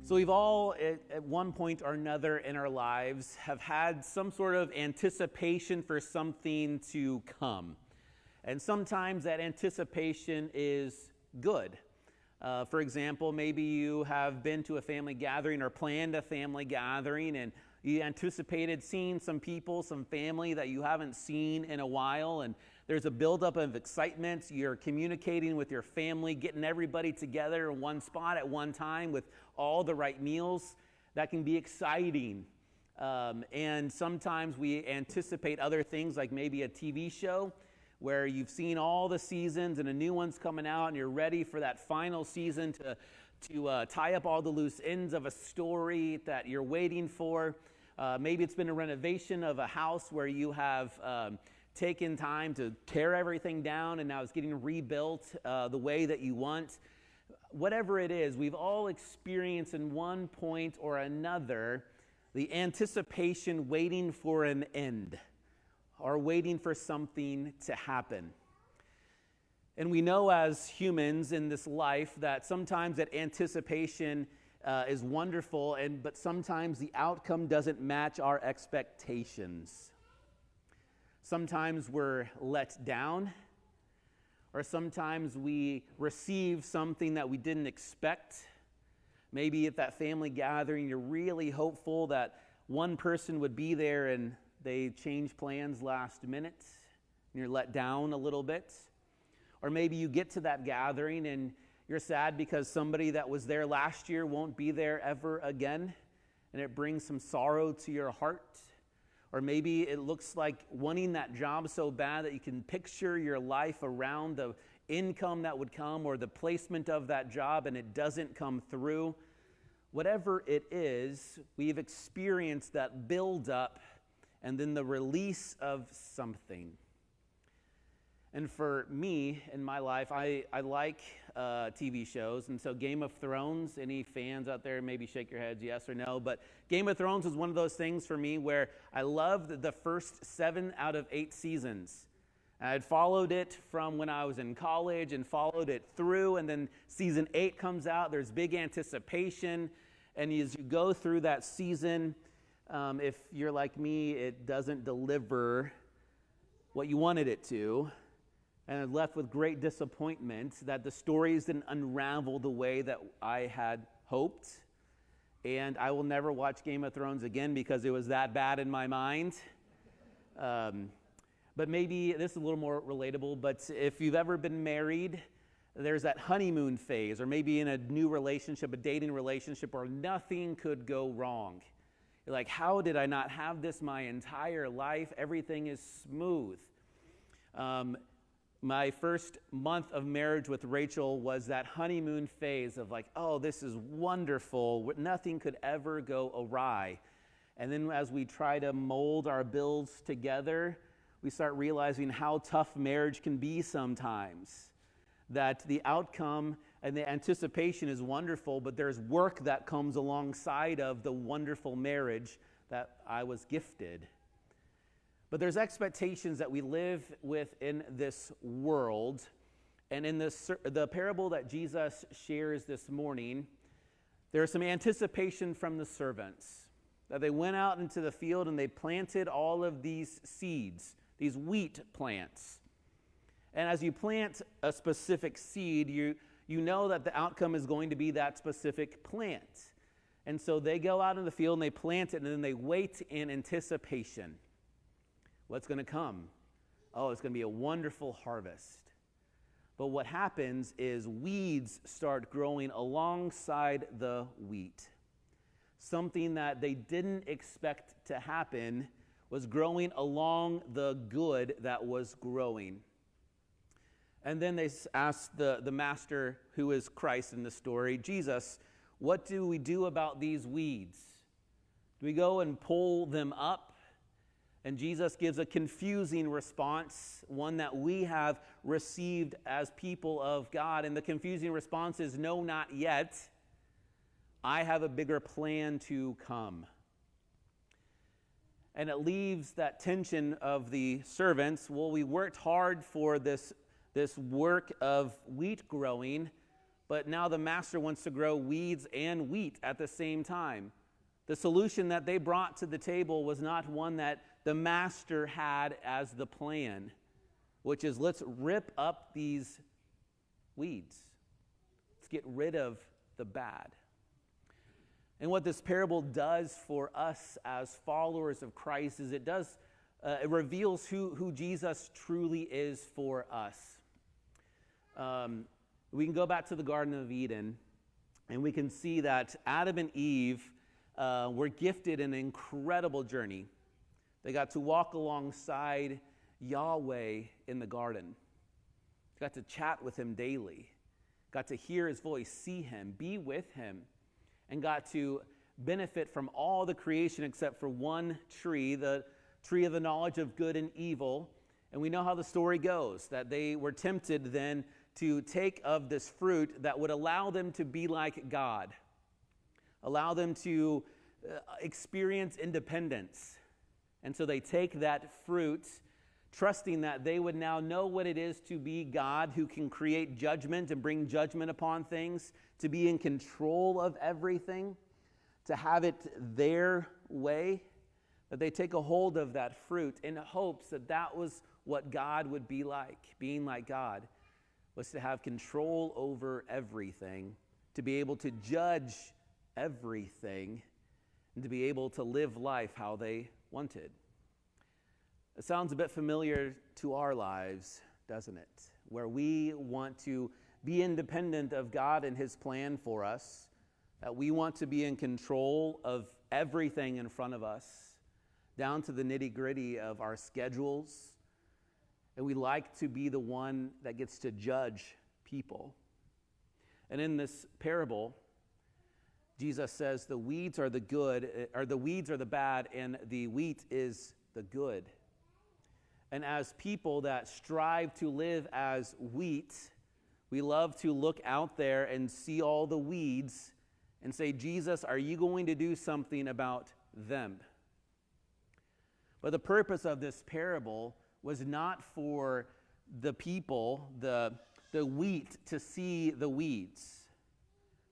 So we've all, at one point or another in our lives, have had some sort of anticipation for something to come. And sometimes that anticipation is good. For example, maybe you have been to a family gathering or planned a family gathering, and you anticipated seeing some people, some family that you haven't seen in a while, and there's a buildup of excitement. You're communicating with your family, getting everybody together in one spot at one time with all the right meals. That can be exciting. And sometimes we anticipate other things, like maybe a TV show where you've seen all the seasons and a new one's coming out, and you're ready for that final season to tie up all the loose ends of a story that you're waiting for. Maybe it's been a renovation of a house where you have taken time to tear everything down, and now it's getting rebuilt the way that you want. Whatever it is, we've all experienced in one point or another the anticipation waiting for an end or waiting for something to happen. And we know as humans in this life that sometimes that anticipation is wonderful, but sometimes the outcome doesn't match our expectations. Sometimes we're let down, or sometimes we receive something that we didn't expect. Maybe at that family gathering, you're really hopeful that one person would be there and they change plans last minute, and you're let down a little bit. Or maybe you get to that gathering and you're sad because somebody that was there last year won't be there ever again, and it brings some sorrow to your heart. Or maybe it looks like wanting that job so bad that you can picture your life around the income that would come or the placement of that job, and it doesn't come through. Whatever it is, we've experienced that build-up and then the release of something. And for me, in my life, I like TV shows. And so Game of Thrones, any fans out there, maybe shake your heads yes or no. But Game of Thrones was one of those things for me where I loved the first 7 out of 8 seasons. I had followed it from when I was in college and followed it through. And then season 8 comes out. There's big anticipation. And as you go through that season, if you're like me, it doesn't deliver what you wanted it to. And I'm left with great disappointment that the stories didn't unravel the way that I had hoped. And I will never watch Game of Thrones again because it was that bad in my mind. But maybe this is a little more relatable, but if you've ever been married, there's that honeymoon phase, or maybe in a new relationship, a dating relationship, where nothing could go wrong. You're like, how did I not have this my entire life? Everything is smooth. My first month of marriage with Rachel was that honeymoon phase of like, oh, this is wonderful. Nothing could ever go awry. And then as we try to mold our builds together, we start realizing how tough marriage can be sometimes. That the outcome and the anticipation is wonderful, but there's work that comes alongside of the wonderful marriage that I was gifted. But there's expectations that we live with in this world. And in the parable that Jesus shares this morning, there's some anticipation from the servants. That they went out into the field and they planted all of these seeds, these wheat plants. And as you plant a specific seed, you know that the outcome is going to be that specific plant. And so they go out in the field and they plant it, and then they wait in anticipation. What's going to come? Oh, it's going to be a wonderful harvest. But what happens is weeds start growing alongside the wheat. Something that they didn't expect to happen was growing along the good that was growing. And then they asked the master, who is Christ in the story, Jesus, what do we do about these weeds? Do we go and pull them up? And Jesus gives a confusing response, one that we have received as people of God. And the confusing response is, no, not yet. I have a bigger plan to come. And it leaves that tension of the servants. Well, we worked hard for this work of wheat growing, but now the master wants to grow weeds and wheat at the same time. The solution that they brought to the table was not one that the master had as the plan, which is, let's rip up these weeds. Let's get rid of the bad. And what this parable does for us as followers of Christ is it reveals who Jesus truly is for us. We can go back to the Garden of Eden, and we can see that Adam and Eve were gifted an incredible journey. They got to walk alongside Yahweh in the garden. Got to chat with him daily. Got to hear his voice, see him, be with him, and got to benefit from all the creation except for one tree, the tree of the knowledge of good and evil. And we know how the story goes, that they were tempted then to take of this fruit that would allow them to be like God, allow them to experience independence. And so they take that fruit, trusting that they would now know what it is to be God who can create judgment and bring judgment upon things, to be in control of everything, to have it their way. That they take a hold of that fruit in hopes that that was what God would be like. Being like God was to have control over everything, to be able to judge everything, and to be able to live life how they wanted. It sounds a bit familiar to our lives, doesn't it? Where we want to be independent of God and his plan for us, that we want to be in control of everything in front of us, down to the nitty-gritty of our schedules, and we like to be the one that gets to judge people. And in this parable, Jesus says the weeds are the good, or the weeds are the bad, and the wheat is the good. And as people that strive to live as wheat, we love to look out there and see all the weeds and say, Jesus, are you going to do something about them? But the purpose of this parable was not for the people, the wheat, to see the weeds.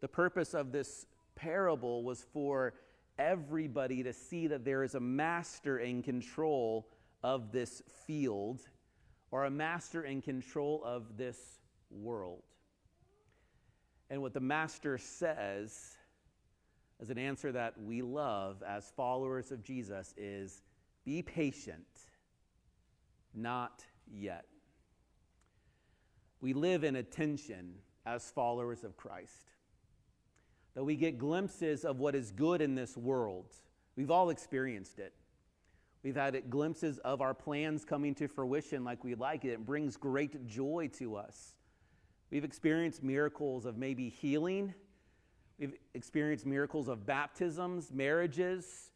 The purpose of this parable was for everybody to see that there is a master in control of this field, or a master in control of this world. And what the master says, as an answer that we love as followers of Jesus, is be patient, not yet. We live in a tension as followers of Christ, that we get glimpses of what is good in this world. We've all experienced it. We've had glimpses of our plans coming to fruition like we like it. It brings great joy to us. We've experienced miracles of maybe healing. We've experienced miracles of baptisms, marriages.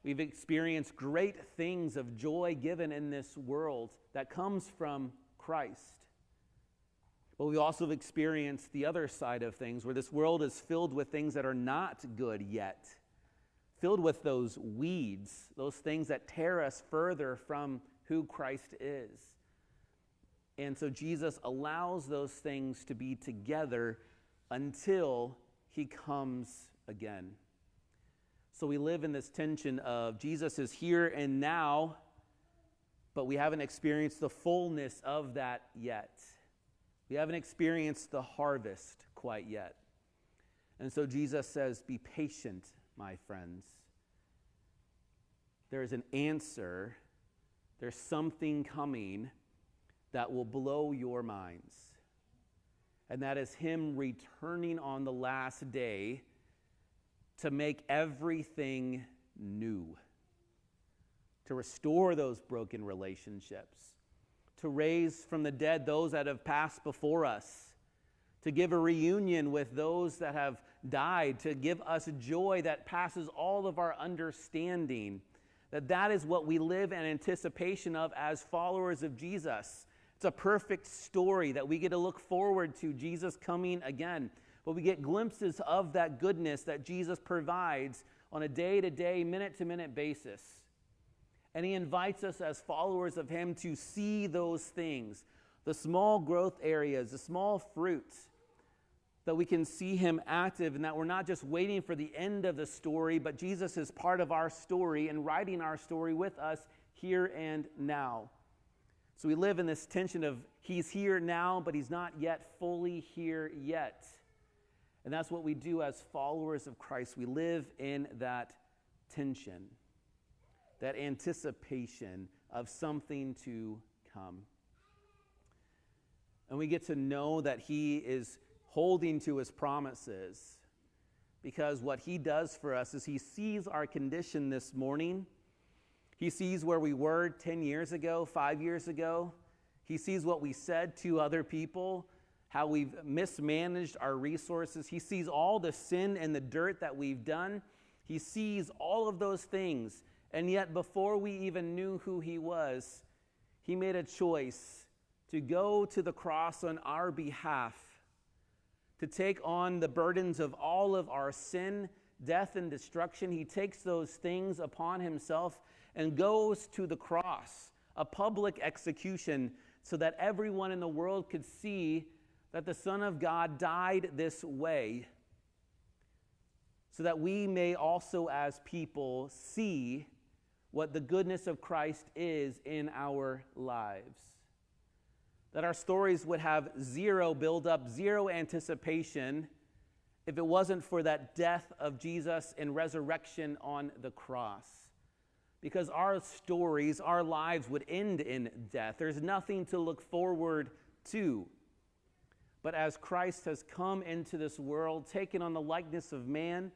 We've experienced great things of joy given in this world that comes from Christ. But we also have experienced the other side of things, where this world is filled with things that are not good yet, filled with those weeds, those things that tear us further from who Christ is. And so Jesus allows those things to be together until he comes again. So we live in this tension of Jesus is here and now, but we haven't experienced the fullness of that yet. We haven't experienced the harvest quite yet. And so Jesus says, be patient, my friends. There is an answer. There's something coming that will blow your minds. And that is him returning on the last day to make everything new, to restore those broken relationships, to raise from the dead those that have passed before us, to give a reunion with those that have died, to give us joy that passes all of our understanding. That is what we live in anticipation of as followers of Jesus. It's a perfect story that we get to look forward to, Jesus coming again. But we get glimpses of that goodness that Jesus provides on a day-to-day, minute-to-minute basis. And he invites us as followers of him to see those things, the small growth areas, the small fruits, that we can see him active and that we're not just waiting for the end of the story, but Jesus is part of our story and writing our story with us here and now. So we live in this tension of he's here now, but he's not yet fully here yet. And that's what we do as followers of Christ. We live in that tension, that anticipation of something to come. And we get to know that he is holding to his promises, because what he does for us is he sees our condition this morning. He sees where we were 10 years ago, 5 years ago. He sees what we said to other people, how we've mismanaged our resources. He sees all the sin and the dirt that we've done. He sees all of those things. And yet before we even knew who he was, he made a choice to go to the cross on our behalf, to take on the burdens of all of our sin, death, and destruction. He takes those things upon himself and goes to the cross, a public execution, so that everyone in the world could see that the Son of God died this way, so that we may also as people see what the goodness of Christ is in our lives. That our stories would have zero buildup, zero anticipation, if it wasn't for that death of Jesus and resurrection on the cross. Because our stories, our lives would end in death. There's nothing to look forward to. But as Christ has come into this world, taken on the likeness of man,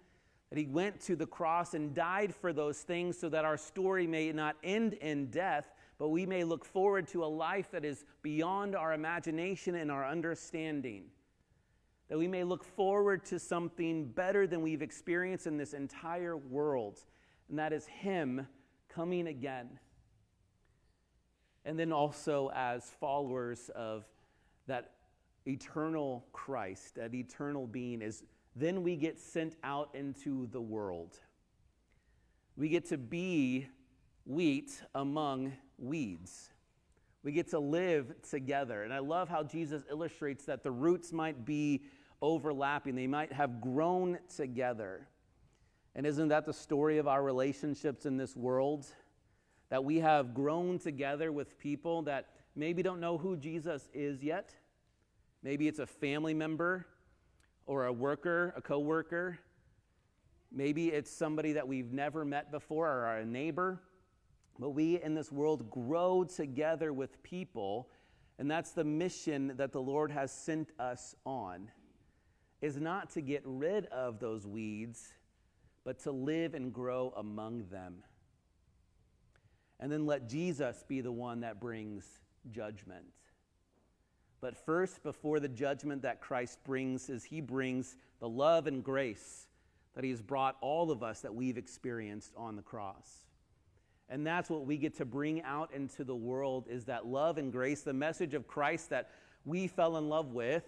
that he went to the cross and died for those things so that our story may not end in death, but we may look forward to a life that is beyond our imagination and our understanding. That we may look forward to something better than we've experienced in this entire world, and that is him coming again. And then also as followers of that eternal Christ, that eternal being, is then we get sent out into the world. We get to be wheat among weeds. We get to live together. And I love how Jesus illustrates that the roots might be overlapping. They might have grown together. And isn't that the story of our relationships in this world? That we have grown together with people that maybe don't know who Jesus is yet. Maybe it's a family member or a worker, a coworker. Maybe it's somebody that we've never met before or a neighbor. But we in this world grow together with people, and that's the mission that the Lord has sent us on, is not to get rid of those weeds, but to live and grow among them. And then let Jesus be the one that brings judgment. But first, before the judgment that Christ brings, is he brings the love and grace that he has brought all of us that we've experienced on the cross. And that's what we get to bring out into the world, is that love and grace, the message of Christ that we fell in love with.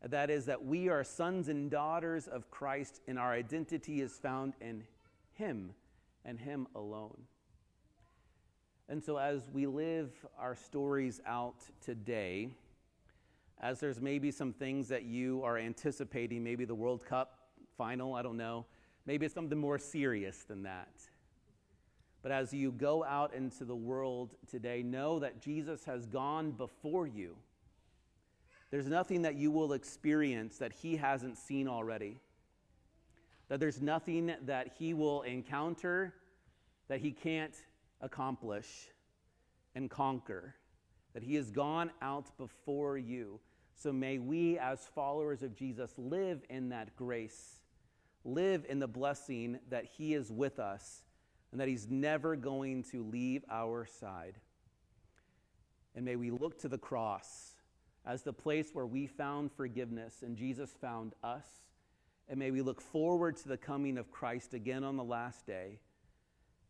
That is that we are sons and daughters of Christ, and our identity is found in him and him alone. And so as we live our stories out today, as there's maybe some things that you are anticipating, maybe the World Cup final, I don't know. Maybe it's something more serious than that. But as you go out into the world today, know that Jesus has gone before you. There's nothing that you will experience that he hasn't seen already. That there's nothing that he will encounter that he can't accomplish and conquer. That he has gone out before you. So may we as followers of Jesus live in that grace. Live in the blessing that he is with us and that he's never going to leave our side. And may we look to the cross as the place where we found forgiveness and Jesus found us. And may we look forward to the coming of Christ again on the last day.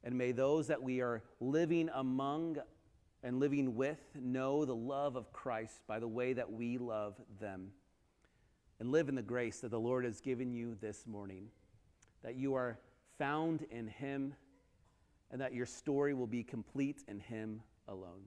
And may those that we are living among and living with know the love of Christ by the way that we love them. And live in the grace that the Lord has given you this morning. That you are found in him and that your story will be complete in him alone.